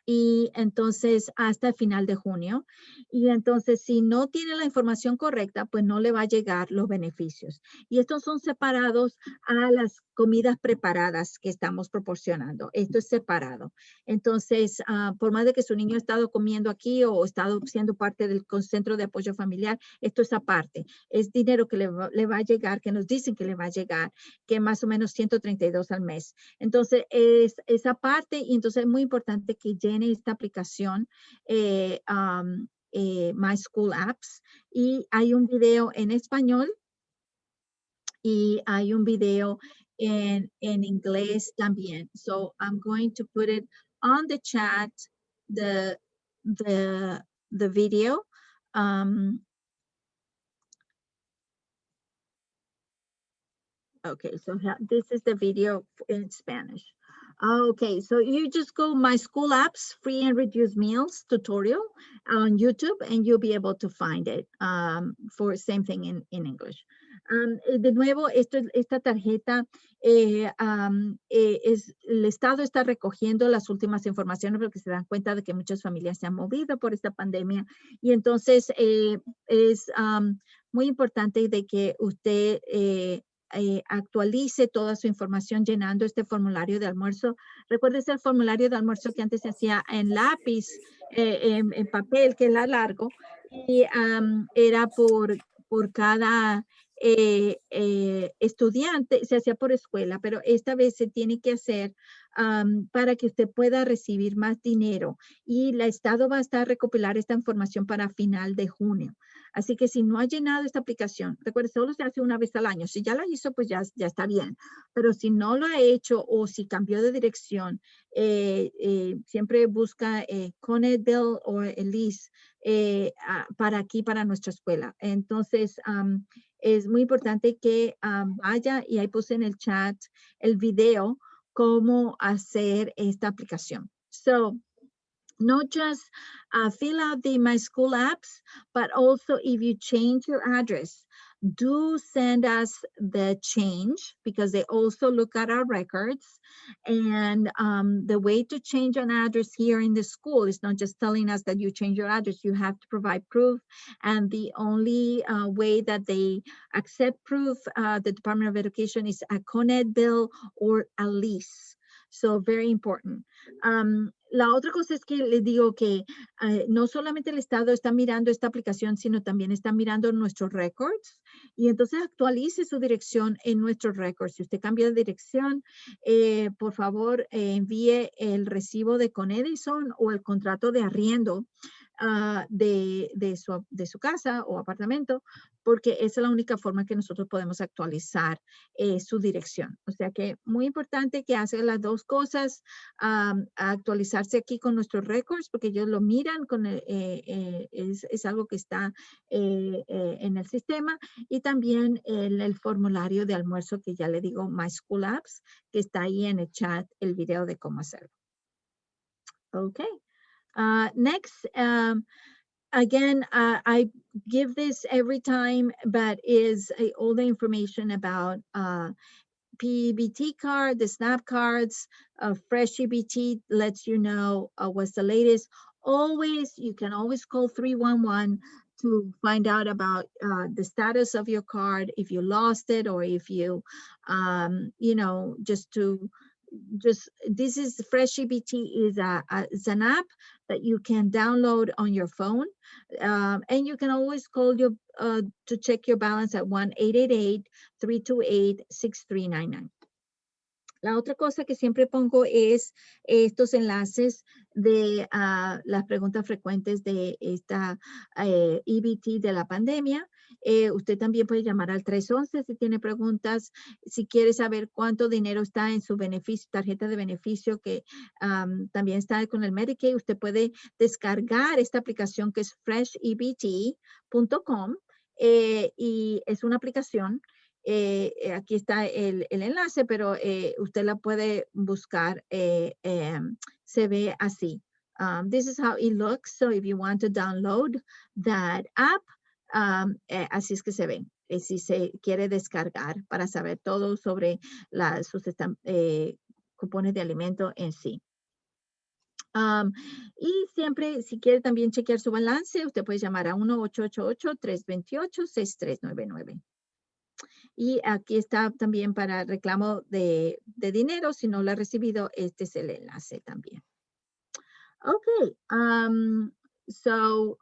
y entonces hasta el final de junio. Y entonces si no tiene la información correcta, pues no le va a llegar los beneficios. Y estos son separados a las comidas preparadas que estamos proporcionando. Esto es separado. Entonces, por más de que su niño ha estado comiendo aquí o ha estado siendo parte del centro de apoyo familiar, esto es aparte. Es dinero que le va a llegar, que nos dicen que le va a llegar, que más o menos 132 al mes. Entonces, es aparte y entonces es muy importante que llene esta aplicación My School Apps, y hay un video en español y hay un video en inglés también. So I'm going to put it on the chat, the video. Okay, so this is the video in Spanish. Okay, so you just go My School Apps Free and Reduced Meals tutorial on YouTube and you'll be able to find it for same thing in English. De nuevo, esta tarjeta, el Estado está recogiendo las últimas informaciones porque se dan cuenta de que muchas familias se han movido por esta pandemia y entonces es muy importante de que usted actualice toda su información llenando este formulario de almuerzo. Recuerde el formulario de almuerzo que antes se hacía en lápiz, en papel, que era largo, y era por cada estudiante, se hacía por escuela, pero esta vez se tiene que hacer para que usted pueda recibir más dinero y el Estado va a estar recopilar esta información para final de junio. Así que si no ha llenado esta aplicación, recuerde, solo se hace una vez al año. Si ya la hizo, pues ya está bien. Pero si no lo ha hecho o si cambió de dirección, siempre busca Connectbill o Elise para aquí, para nuestra escuela. Entonces, es muy importante que vaya y ahí puse en el chat el video cómo hacer esta aplicación. So, not just fill out the My School Apps, but also if you change your address, do send us the change because they also look at our records. And the way to change an address here in the school is not just telling us that you change your address, you have to provide proof. And the only way that they accept proof, the Department of Education, is a Connectbill or a lease. So very important. La otra cosa es que les digo que no solamente el Estado está mirando esta aplicación, sino también está mirando nuestros records y entonces actualice su dirección en nuestros records. Si usted cambia de dirección, por favor envíe el recibo de Conedison o el contrato de arriendo de su casa o apartamento, porque esa es la única forma que nosotros podemos actualizar su dirección. O sea que muy importante que hagan las dos cosas, actualizarse aquí con nuestros records, porque ellos lo miran, es algo que está en el sistema, y también el formulario de almuerzo que ya le digo, My School Apps, que está ahí en el chat, el video de cómo hacerlo. Okay. Next, again, I give this every time, but is all the information about PBT card, the SNAP cards, Fresh EBT lets you know what's the latest. You can always call 311 to find out about the status of your card, if you lost it, or if you, this is Fresh EBT is it's an app that you can download on your phone, and you can always call to check your balance at 1-888-328-6399. La otra cosa que siempre pongo es estos enlaces de las preguntas frecuentes de esta EBT de la pandemia. Usted también puede llamar al 311 si tiene preguntas, si quiere saber cuánto dinero está en su beneficio, tarjeta de beneficio que también está con el Medicaid. Usted puede descargar esta aplicación que es freshebt.com y es una aplicación. Aquí está el enlace, pero usted la puede buscar. Se ve así. This is how it looks. So if you want to download that app, así es que se ve. Si se quiere descargar para saber todo sobre sus cupones de alimento en sí. Y siempre, si quiere también chequear su balance, usted puede llamar a 1-888-328-6399. Y aquí está también para reclamo de dinero. Si no lo ha recibido, este es el enlace también. Okay, so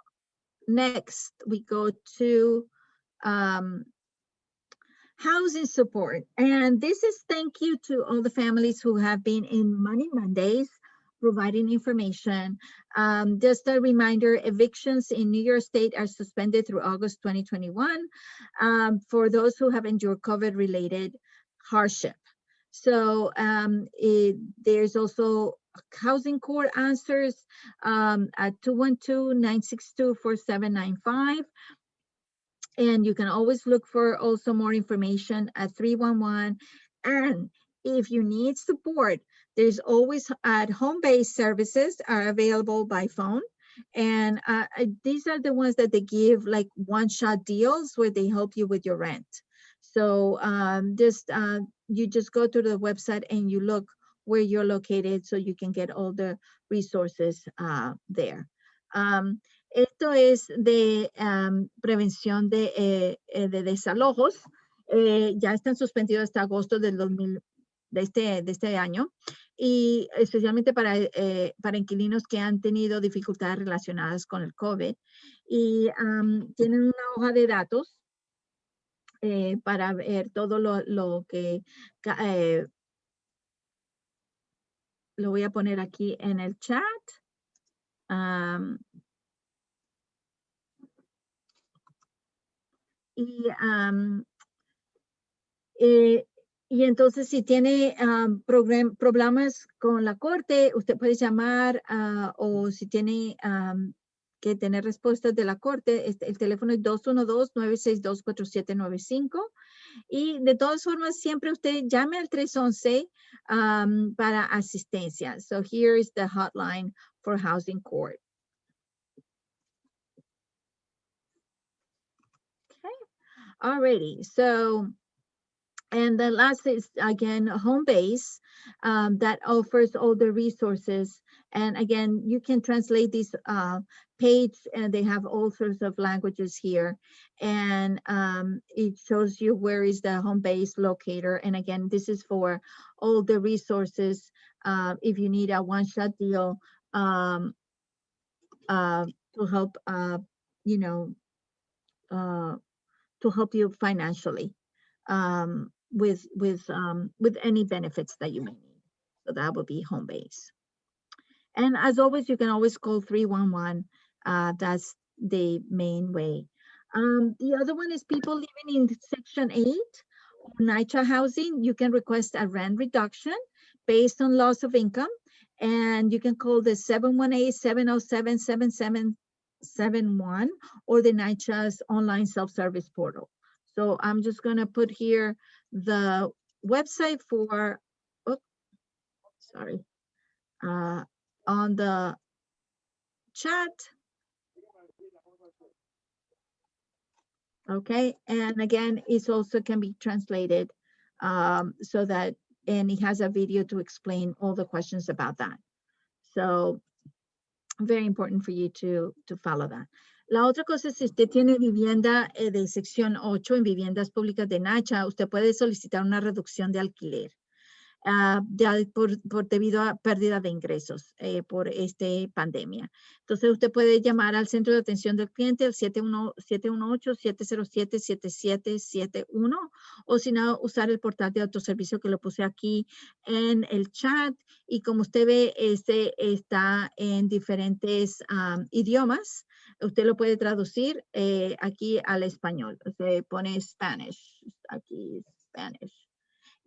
next we go to housing support. And this is thank you to all the families who have been in Money Mondays providing information. Just a reminder, evictions in New York State are suspended through August 2021 for those who have endured COVID-related hardship. So there's also housing court answers at 212-962-4795. And you can always look for also more information at 311. And if you need support, there's always at home-based services are available by phone. And these are the ones that they give like one-shot deals where they help you with your rent. So you just go to the website and you look where you're located so you can get all the resources there. Esto es de prevención de desalojos. Ya están suspendidos hasta agosto del 2000, de este año, y especialmente para inquilinos que han tenido dificultades relacionadas con el COVID. Y tienen una hoja de datos para ver todo lo que lo voy a poner aquí en el chat. Y entonces si tiene problemas con la corte, usted puede llamar o si tiene que tener respuestas de la corte, el teléfono es 212-962-4795. Y de todas formas, siempre usted llame al 311 para asistencia. So here is the hotline for housing court. Alrighty, so, and the last is again home base that offers all the resources. And again, you can translate this page, and they have all sorts of languages here. And it shows you where is the home base locator. And again, this is for all the resources if you need a one-shot deal to help, to help you financially with any benefits that you may need. So that would be home base. And as always, you can always call 311. That's the main way. The other one is people living in Section 8 or NYCHA housing. You can request a rent reduction based on loss of income. And you can call the 718-707-7771 or the NYCHA's online self-service portal. So I'm just going to put here the website for, on the chat. Okay, and again, it also can be translated so that, and it has a video to explain all the questions about that. So very important for you to follow that. La otra cosa es, si usted tiene vivienda de sección 8 en viviendas públicas de NACHA, usted puede solicitar una reducción de alquiler. Debido a pérdida de ingresos por esta pandemia. Entonces, usted puede llamar al Centro de Atención del Cliente al 718-707-7771, o si no, usar el portal de autoservicio que lo puse aquí en el chat. Y como usted ve, este está en diferentes idiomas. Usted lo puede traducir aquí al español. Usted pone Spanish, aquí Spanish.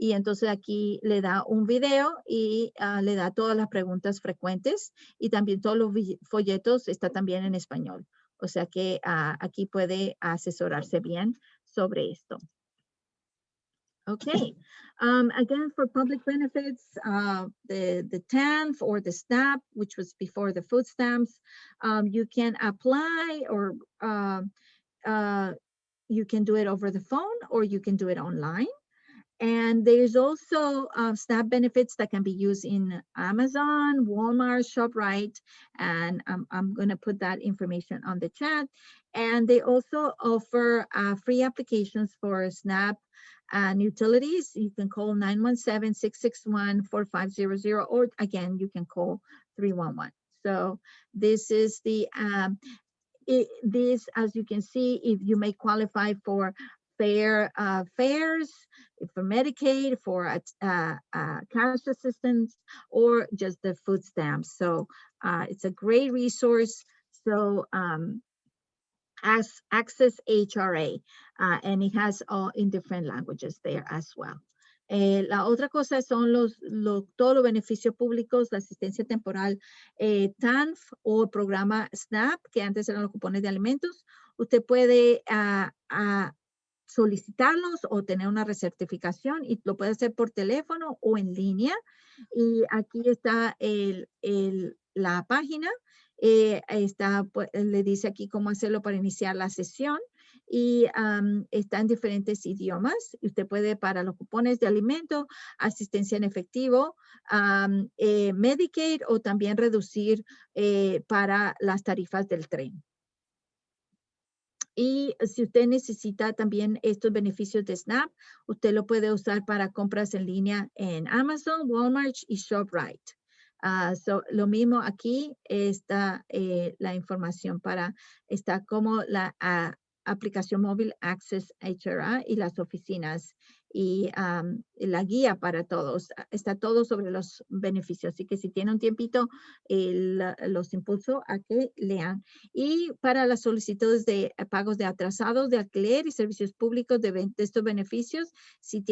Y entonces aquí le da un video y le da todas las preguntas frecuentes, y también todos los folletos está también en español. O sea que aquí puede asesorarse bien sobre esto. Okay. Again, for public benefits, the TANF or the SNAP, which was before the food stamps, you can apply, or you can do it over the phone, or you can do it online. And there's also SNAP benefits that can be used in Amazon, Walmart, ShopRite, and I'm going to put that information on the chat. And they also offer free applications for SNAP and utilities. You can call 917-661-4500, or again, you can call 311. So this is the, this, as you can see, if you may qualify for fares, for Medicaid, for cash assistance, or just the food stamps. So it's a great resource. So Access HRA, and it has all in different languages there as well. La otra cosa son todos los beneficios públicos, la asistencia temporal TANF o programa SNAP, que antes eran los cupones de alimentos. Usted puede solicitarlos o tener una recertificación, y lo puede hacer por teléfono o en línea. Y aquí está la página. Le dice aquí cómo hacerlo para iniciar la sesión, y está en diferentes idiomas. Usted puede, para los cupones de alimento, asistencia en efectivo, Medicaid, o también reducir para las tarifas del tren. Y si usted necesita también estos beneficios de SNAP, usted lo puede usar para compras en línea en Amazon, Walmart y ShopRite. Lo mismo aquí está la información está como la aplicación móvil Access HRA y las oficinas, y la guía para todos. Está todo sobre los beneficios. Así que si tiene un tiempito, los impulso a que lean. Y para las solicitudes de pagos de atrasados de alquiler y servicios públicos de estos beneficios, si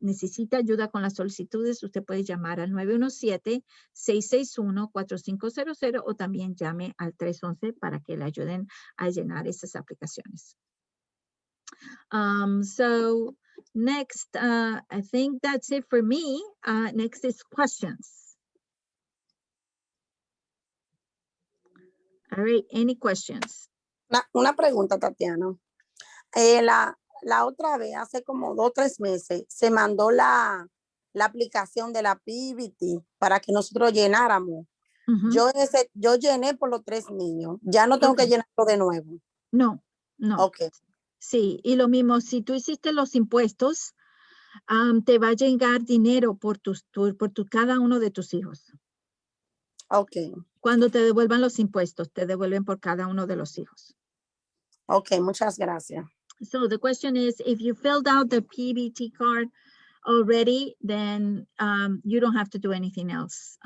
necesita ayuda con las solicitudes, usted puede llamar al 917-661-4500, o también llame al 311 para que le ayuden a llenar esas aplicaciones. So next, I think that's it for me. Next is questions. All right, any questions? Una pregunta, Tatiana. La otra vez, hace como 2 o 3 meses, se mandó la aplicación de la PBT para que nosotros llenáramos. Yo llené por los 3 niños. Ya no tengo que llenarlo de nuevo. No. Ok. Sí, y lo mismo, si tú hiciste los impuestos, te va a llegar dinero por cada uno de tus hijos. Ok. Cuando te devuelvan los impuestos, te devuelven por cada uno de los hijos. Ok, muchas gracias. So the question is, if you filled out the PBT card already, then you don't have to do anything else.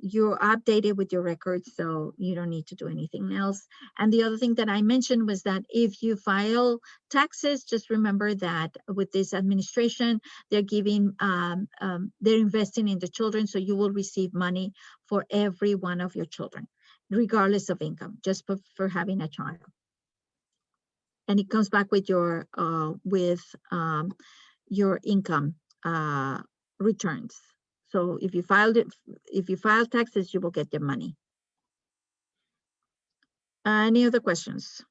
You're updated with your records, so you don't need to do anything else. And the other thing that I mentioned was that if you file taxes, just remember that with this administration, they're giving, they're investing in the children, so you will receive money for every one of your children, regardless of income, just for having a child. And it comes back with your income returns. So if you file taxes, you will get your money. Any other questions?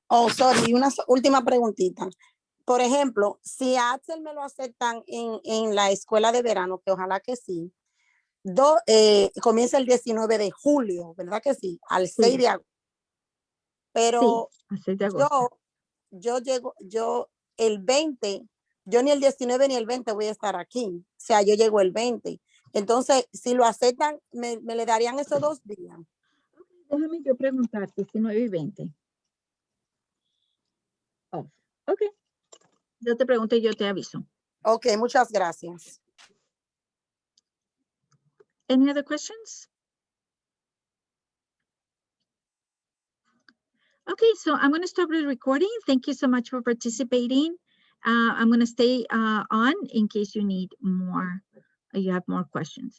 Oh, sorry, una última preguntita. Por ejemplo, si a Axel me lo aceptan en la escuela de verano, que ojalá que sí, comienza el 19 de julio, ¿verdad que sí? Al 6 Sí, de agosto. sí, Pero a 6 de agosto. yo el 20, yo ni el 19 ni el 20 voy a estar aquí. O sea, yo llego el 20. Entonces, si lo aceptan, me le darían esos 2 días. Déjame yo preguntarte, 19 y 20. Oh, ok. Yo te pregunto y yo te aviso. Ok, muchas gracias. Any other questions? Okay, so I'm going to stop the recording. Thank you so much for participating. I'm going to stay on in case you need more, you have more questions.